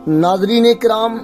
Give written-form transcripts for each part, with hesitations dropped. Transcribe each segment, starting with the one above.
ناظرین کرام،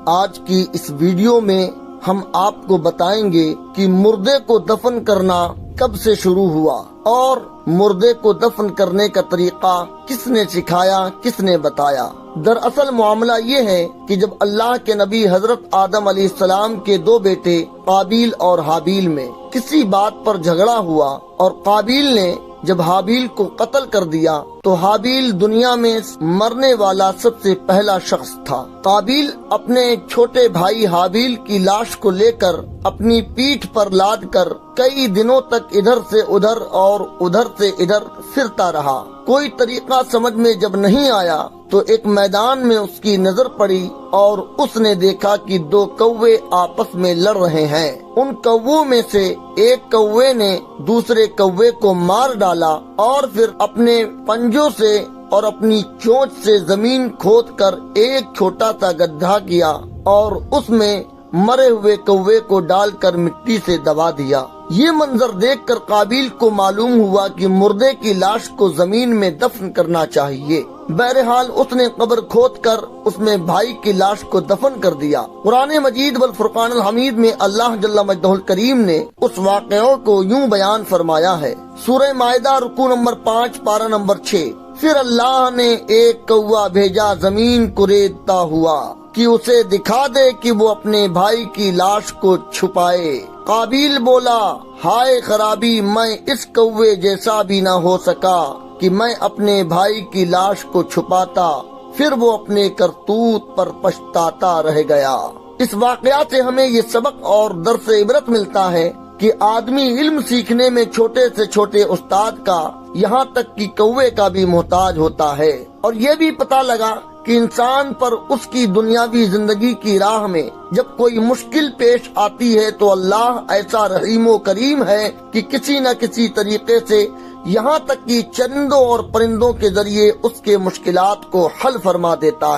آج کی اس ویڈیو میں ہم آپ کو بتائیں گے کہ مردے کو دفن کرنا کب سے شروع ہوا اور مردے کو دفن کرنے کا طریقہ کس نے سکھایا، کس نے بتایا۔ دراصل معاملہ یہ ہے کہ جب اللہ کے نبی حضرت آدم علیہ السلام کے دو بیٹے قابیل اور حابیل میں کسی بات پر جھگڑا ہوا اور قابیل نے جب حابیل کو قتل کر دیا تو حابیل دنیا میں مرنے والا سب سے پہلا شخص تھا۔ قابیل اپنے چھوٹے بھائی حابیل کی لاش کو لے کر اپنی پیٹھ پر لاد کر کئی دنوں تک ادھر سے ادھر اور ادھر سے ادھر پھرتا رہا۔ کوئی طریقہ سمجھ میں جب نہیں آیا تو ایک میدان میں اس کی نظر پڑی اور اس نے دیکھا کہ دو کوے آپس میں لڑ رہے ہیں۔ ان کووں میں سے ایک کوے نے دوسرے کوے کو مار ڈالا اور پھر اپنے پنجوں سے اور اپنی چونچ سے زمین کھود کر ایک چھوٹا سا گڈھا کیا اور اس میں مرے ہوئے کوے کو ڈال کر مٹی سے دبا دیا۔ یہ منظر دیکھ کر قابیل کو معلوم ہوا کہ مردے کی لاش کو زمین میں دفن کرنا چاہیے۔ بہرحال اس نے قبر کھود کر اس میں بھائی کی لاش کو دفن کر دیا۔ قرآن مجید والفرقان الحمید میں اللہ جل مجدہ الکریم نے اس واقعوں کو یوں بیان فرمایا ہے۔ سورہ مائدہ رکوع نمبر 5 پارہ نمبر 6۔ پھر اللہ نے ایک کوا بھیجا زمین کو ریتتا ہوا کہ اسے دکھا دے کہ وہ اپنے بھائی کی لاش کو چھپائے۔ قابیل بولا، ہائے خرابی، میں اس کوے جیسا بھی نہ ہو سکا کہ میں اپنے بھائی کی لاش کو چھپاتا، پھر وہ اپنے کرتوت پر پچھتاتا رہ گیا۔ اس واقعہ سے ہمیں یہ سبق اور درس عبرت ملتا ہے کہ آدمی علم سیکھنے میں چھوٹے سے چھوٹے استاد کا، یہاں تک کہ کوے کا بھی محتاج ہوتا ہے۔ اور یہ بھی پتہ لگا کہ انسان پر اس کی دنیاوی زندگی کی راہ میں جب کوئی مشکل پیش آتی ہے تو اللہ ایسا رحیم و کریم ہے کہ کسی نہ کسی طریقے سے، یہاں تک کہ چرندوں اور پرندوں کے ذریعے اس کے مشکلات کو حل فرما دیتا ہے۔